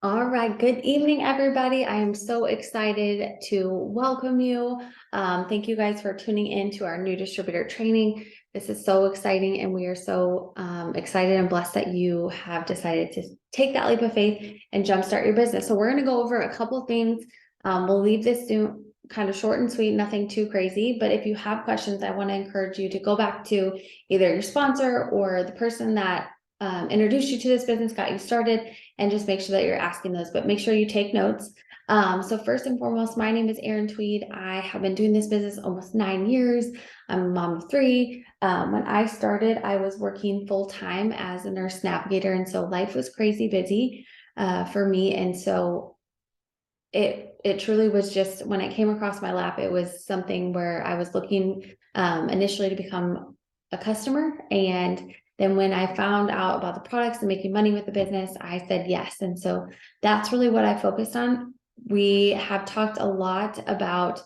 All right. Good evening, everybody. I am so excited to welcome you. Thank you guys for tuning in to our new distributor training. This is so exciting, and we are so excited and blessed that you have decided to take that leap of faith and jumpstart your business. So we're going to go over a couple of things. We'll leave this soon, kind of short and sweet, nothing too crazy. But if you have questions, I want to encourage you to go back to either your sponsor or the person that introduced you to this business, got you started, and just make sure that you're asking those, but make sure you take notes. So first and foremost, my name is Erin Tweed. I have been doing this business almost 9 years. I'm a mom of 3. When I started, I was working full-time as a nurse navigator, and so life was crazy busy for me. And so it truly was just, when it came across my lap, it was something where I was looking initially to become a customer, and then when I found out about the products and making money with the business, I said yes. And so that's really what I focused on. We have talked a lot about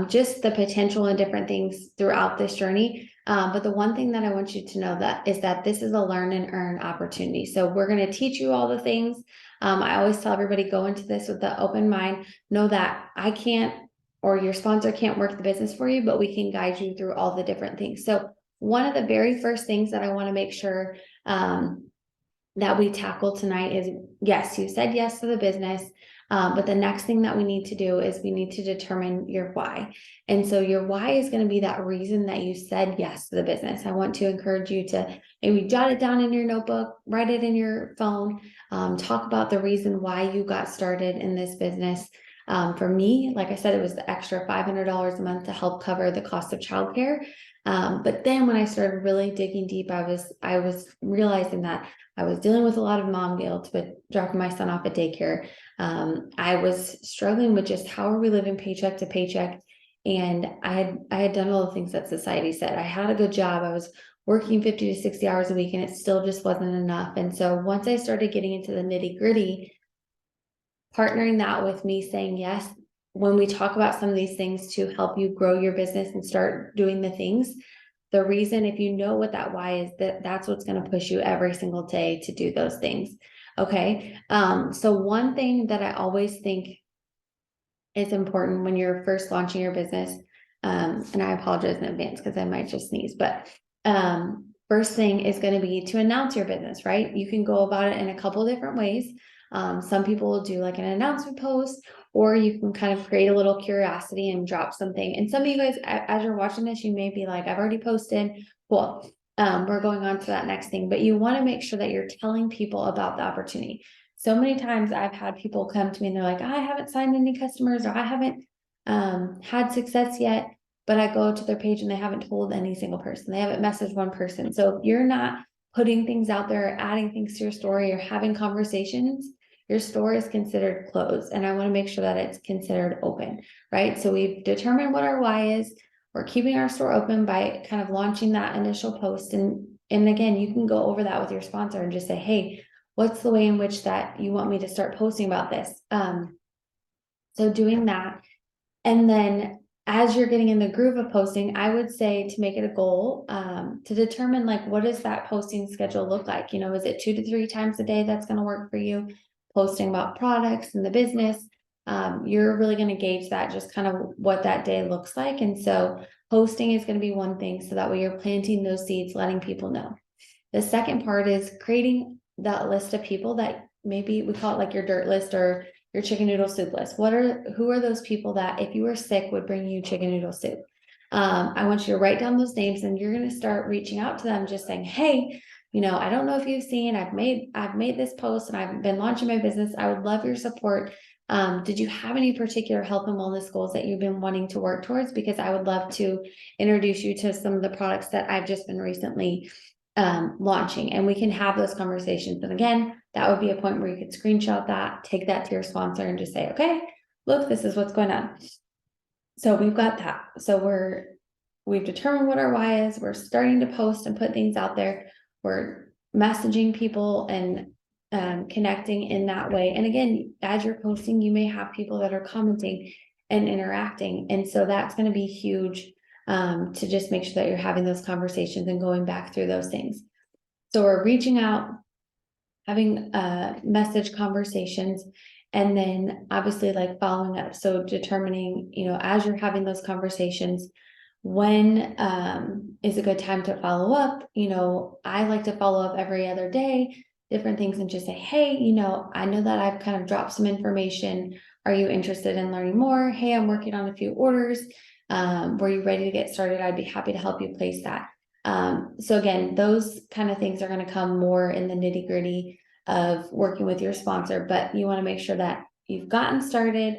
just the potential and different things throughout this journey. But the one thing that I want you to know that is that this is a learn and earn opportunity. So we're going to teach you all the things. I always tell everybody, go into this with the open mind. Know that I can't, or your sponsor can't work the business for you, but we can guide you through all the different things. So one of the very first things that I want to make sure that we tackle tonight is, yes, you said yes to the business, but the next thing that we need to do is we need to determine your why. And so your why is going to be that reason that you said yes to the business. I want to encourage you to maybe jot it down in your notebook, write it in your phone, talk about the reason why you got started in this business. For me, like I said, it was the extra $500 a month to help cover the cost of childcare. But then when I started really digging deep, I was realizing that I was dealing with a lot of mom guilt with dropping my son off at daycare. I was struggling with just how are we living paycheck to paycheck. And I had done all the things that society said. I had a good job. I was working 50 to 60 hours a week, and it still just wasn't enough. And so once I started getting into the nitty gritty, partnering that with me saying yes, when we talk about some of these things to help you grow your business and start doing the things, the reason, if you know what that why is, that's what's going to push you every single day to do those things. Okay. So one thing that I always think is important when you're first launching your business, and I apologize in advance because I might just sneeze, but first thing is going to be to announce your business, right? You can go about it in a couple of different ways. Some people will do like an announcement post, or you can kind of create a little curiosity and drop something. And some of you guys, as you're watching this, you may be like, I've already posted. Cool. We're going on to that next thing, but you want to make sure that you're telling people about the opportunity. So many times I've had people come to me and they're like, I haven't signed any customers, or I haven't had success yet, but I go to their page and they haven't told any single person. They haven't messaged one person. So if you're not putting things out there, adding things to your story, or having conversations, your store is considered closed. And I want to make sure that it's considered open, right? So we've determined what our why is. We're keeping our store open by kind of launching that initial post. And again, you can go over that with your sponsor and just say, hey, what's the way in which that you want me to start posting about this? So doing that. And then as you're getting in the groove of posting, I would say to make it a goal, to determine like, what does that posting schedule look like? You know, is it 2 to 3 times a day that's going to work for you? Posting about products and the business. You're really going to gauge that, just kind of what that day looks like. And so posting is going to be one thing. So that way you're planting those seeds, letting people know. The second part is creating that list of people that maybe we call it like your dirt list or your chicken noodle soup list. Who are those people that if you were sick would bring you chicken noodle soup? I want you to write down those names, and you're going to start reaching out to them, just saying, hey, you know, I don't know if you've seen, I've made this post and I've been launching my business. I would love your support. Did you have any particular health and wellness goals that you've been wanting to work towards? Because I would love to introduce you to some of the products that I've just been recently launching, and we can have those conversations. And again, that would be a point where you could screenshot that, take that to your sponsor, and just say, okay, look, this is what's going on. So we've got that. So we've determined what our why is. We're starting to post and put things out there. We're messaging people and connecting in that way. And again, as you're posting, you may have people that are commenting and interacting. And so that's going to be huge, to just make sure that you're having those conversations and going back through those things. So we're reaching out, having message conversations, and then obviously like following up. So determining, as you're having those conversations, when is a good time to follow up. I like to follow up every other day, different things, and just say, hey, I know that I've kind of dropped some information. Are you interested in learning more? Hey, I'm working on a few orders. Were you ready to get started? I'd be happy to help you place that. So again, those kind of things are going to come more in the nitty gritty of working with your sponsor, but you want to make sure that you've gotten started,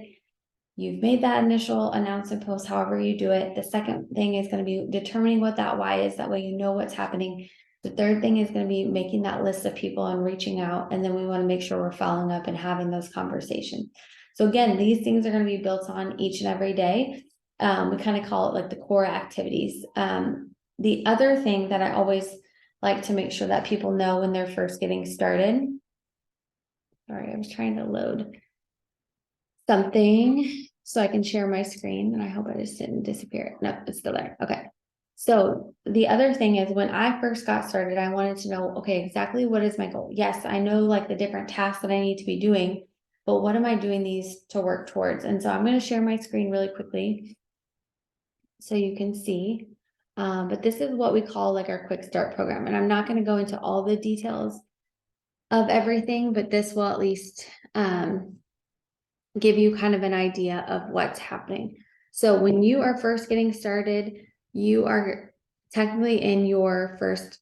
you've made that initial announcement post, however you do it. The second thing is going to be determining what that why is. That way you know what's happening. The third thing is going to be making that list of people and reaching out. And then we want to make sure we're following up and having those conversations. So again, these things are going to be built on each and every day. We kind of call it like the core activities. The other thing that I always like to make sure that people know when they're first getting started. Sorry, I was trying to load something so I can share my screen, and I hope I just didn't disappear. No, it's still there. Okay. So the other thing is, when I first got started, I wanted to know, okay, exactly what is my goal? Yes, I know like the different tasks that I need to be doing, but what am I doing these to work towards? And so I'm going to share my screen really quickly so you can see. But this is what we call like our quick start program. And I'm not going to go into all the details of everything, but this will at least give you kind of an idea of what's happening. So when you are first getting started, you are technically in your first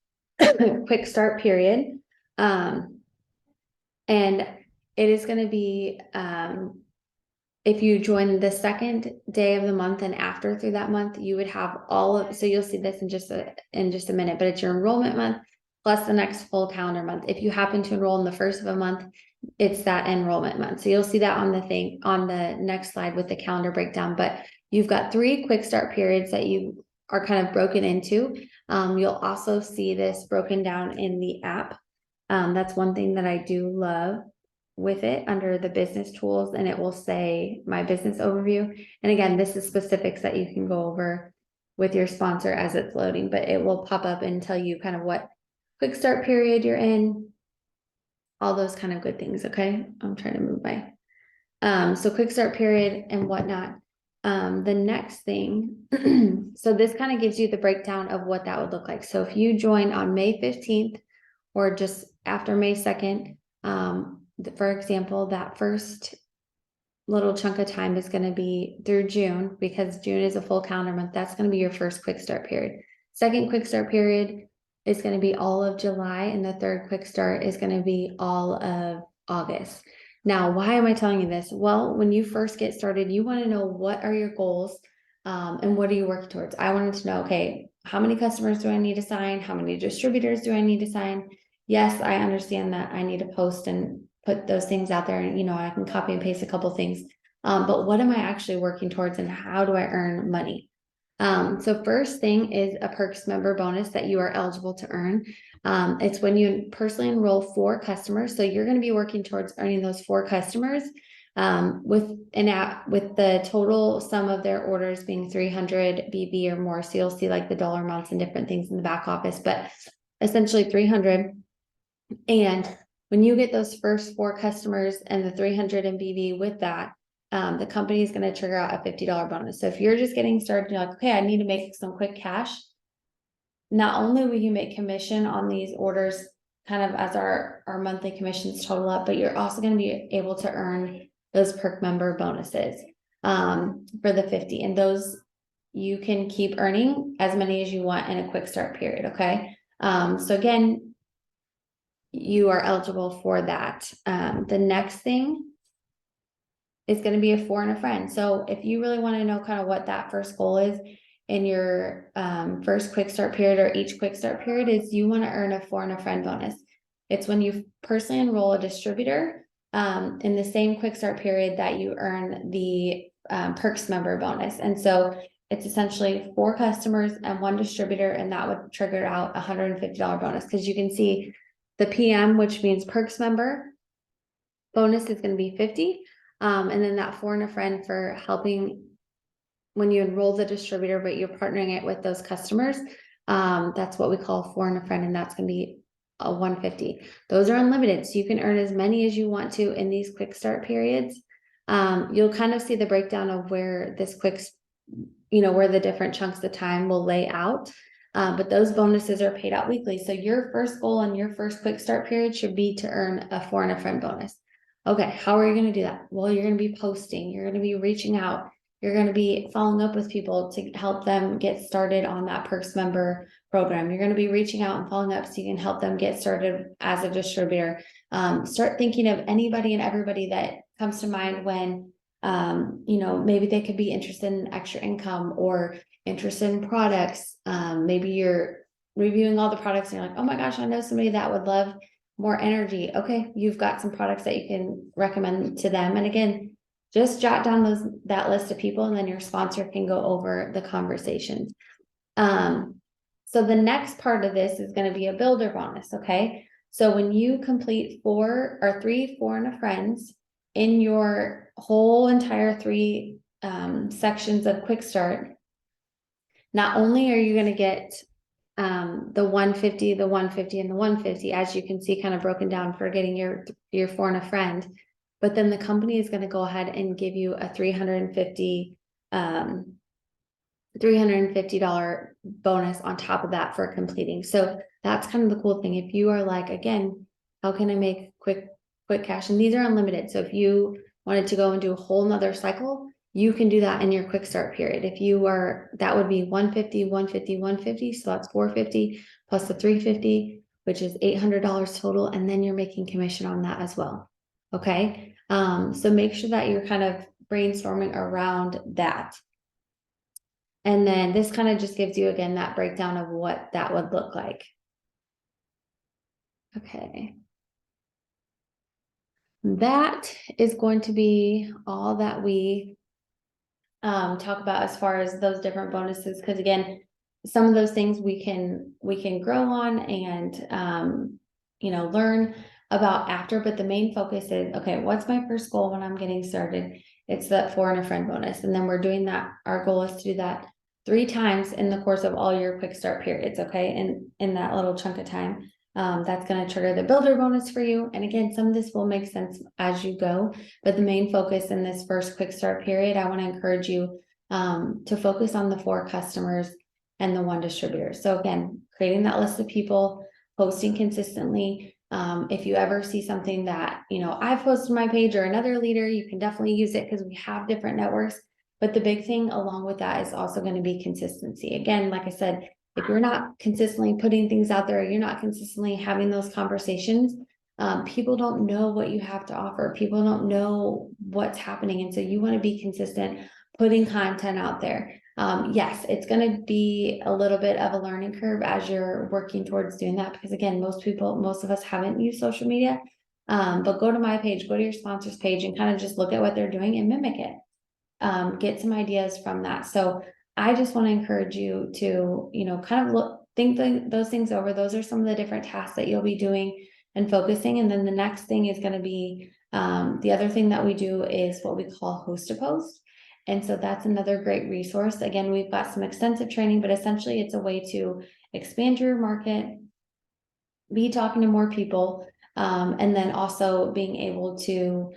quick start period. And it is going to be, if you join the second day of the month and after through that month, you would have all of, so you'll see this in just a minute, but it's your enrollment month plus the next full calendar month. If you happen to enroll in the first of a month, it's that enrollment month. So you'll see that on the next slide with the calendar breakdown, but you've got 3 quick start periods that you are kind of broken into. You'll also see this broken down in the app. That's one thing that I do love with it under the business tools, and it will say my business overview. And again, this is specifics that you can go over with your sponsor as it's loading, but it will pop up and tell you kind of what quick start period you're in, all those kind of good things. Okay. I'm trying to move by. So quick start period and whatnot. The next thing, so this kind of gives you the breakdown of what that would look like. So if you join on May 15th or just after May 2nd, for example, that first little chunk of time is going to be through June, because June is a full calendar month. That's going to be your first quick start period. Second quick start period is going to be all of July, and the third quick start is going to be all of August. Now, why am I telling you this? Well, when you first get started, you want to know what are your goals, and what are you working towards? I wanted to know, okay, how many customers do I need to sign? How many distributors do I need to sign? Yes, I understand that I need to post and put those things out there, and I can copy and paste a couple things. But what am I actually working towards, and how do I earn money? So first thing is a Perks member bonus that you are eligible to earn. It's when you personally enroll 4 customers. So you're going to be working towards earning those 4 customers, with the total sum of their orders being 300 BB or more. So you'll see like the dollar amounts and different things in the back office, but essentially 300. And when you get those first 4 customers and the 300 in BB with that, the company is going to trigger out a $50 bonus. So if you're just getting started, you're like, okay, I need to make some quick cash. Not only will you make commission on these orders kind of as our monthly commissions total up, but you're also going to be able to earn those perk member bonuses for the 50. And those you can keep earning as many as you want in a quick start period. Okay. So again, you are eligible for that. The next thing is going to be a 4 and a friend. So if you really want to know kind of what that first goal is in your first quick start period, or each quick start period, is you want to earn a 4 and a friend bonus. It's when you personally enroll a distributor in the same quick start period that you earn the Perks member bonus. And so it's essentially 4 customers and 1 distributor, and that would trigger out a $150 bonus, because you can see the PM, which means Perks member bonus, is going to be 50. And then that 4 and a friend for helping when you enroll the distributor, but you're partnering it with those customers. That's what we call 4 and a friend, and that's going to be a 150. Those are unlimited, so you can earn as many as you want to in these quick start periods. You'll kind of see the breakdown of where this where the different chunks of time will lay out. But those bonuses are paid out weekly. So your first goal in your first quick start period should be to earn a 4 and a friend bonus. Okay, how are you going to do that? Well, you're going to be posting, you're going to be reaching out, you're going to be following up with people to help them get started on that Perks member program. You're going to be reaching out and following up so you can help them get started as a distributor. Start thinking of anybody and everybody that comes to mind when maybe they could be interested in extra income or interested in products. Maybe you're reviewing all the products and you're like, oh my gosh, I know somebody that would love more energy. Okay, you've got some products that you can recommend to them. And again, just jot down that list of people, and then your sponsor can go over the conversations. So the next part of this is going to be a builder bonus. Okay, so when you complete 4 or 3, 4 and a friends in your whole entire 3 sections of quick start, not only are you going to get the 150, the 150, and the 150, as you can see, kind of broken down for getting your 4 and a friend, but then the company is going to go ahead and give you a $350 bonus on top of that for completing. So that's kind of the cool thing. If you are like, again, how can I make quick cash? And these are unlimited. So if you wanted to go and do a whole nother cycle, you can do that in your quick start period. That would be 150, 150, 150. So that's 450 plus the 350, which is $800 total. And then you're making commission on that as well. Okay. So make sure that you're kind of brainstorming around that. And then this kind of just gives you, again, that breakdown of what that would look like. Okay. That is going to be all that we talk about as far as those different bonuses. Because again, some of those things we can grow on and, learn about after, but the main focus is, okay, what's my first goal when I'm getting started? It's that 4 and a friend bonus. And then we're doing that. Our goal is to do that 3 times in the course of all your quick start periods. Okay. And in that little chunk of time, that's going to trigger the builder bonus for you. And again, some of this will make sense as you go, but the main focus in this first quick start period, I want to encourage you to focus on the 4 customers and the 1 distributor. So again, creating that list of people, posting consistently. If you ever see something that, I've posted my page or another leader, you can definitely use it because we have different networks. But the big thing along with that is also going to be consistency. Again, like I said, if you're not consistently putting things out there, you're not consistently having those conversations, people don't know what you have to offer. People don't know what's happening. And so you want to be consistent, putting content out there. Yes, it's going to be a little bit of a learning curve as you're working towards doing that, because again, most of us haven't used social media, but go to my page, go to your sponsors page and kind of just look at what they're doing and mimic it. Get some ideas from that. So I just want to encourage you to, kind of think those things over. Those are some of the different tasks that you'll be doing and focusing. And then the next thing is going to be, the other thing that we do is what we call host a post. And so that's another great resource. Again, we've got some extensive training, but essentially it's a way to expand your market, be talking to more people, and then also being able to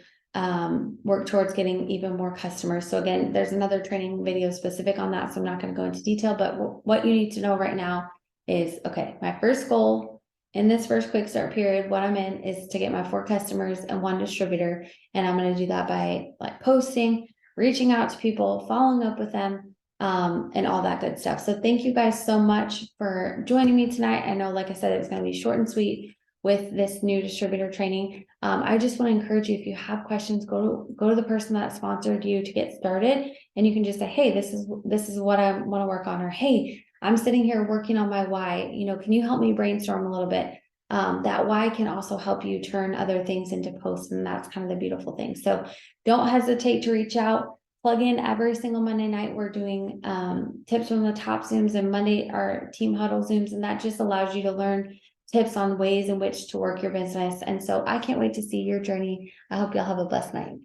work towards getting even more customers. So again, there's another training video specific on that, so I'm not going to go into detail, but what you need to know right now is, okay, my first goal in this first quick start period, what I'm in is to get my 4 customers and 1 distributor. And I'm going to do that by posting, reaching out to people, following up with them, and all that good stuff. So thank you guys so much for joining me tonight. I know, like I said, it was going to be short and sweet with this new distributor training. I just want to encourage you, if you have questions, go to the person that sponsored you to get started, and you can just say, hey, this is what I want to work on, or hey, I'm sitting here working on my why, can you help me brainstorm a little bit? That why can also help you turn other things into posts, and that's kind of the beautiful thing. So don't hesitate to reach out. Plug in every single Monday night. We're doing tips from the top Zooms, and Monday our team huddle Zooms, and that just allows you to learn tips on ways in which to work your business. And so I can't wait to see your journey. I hope y'all have a blessed night.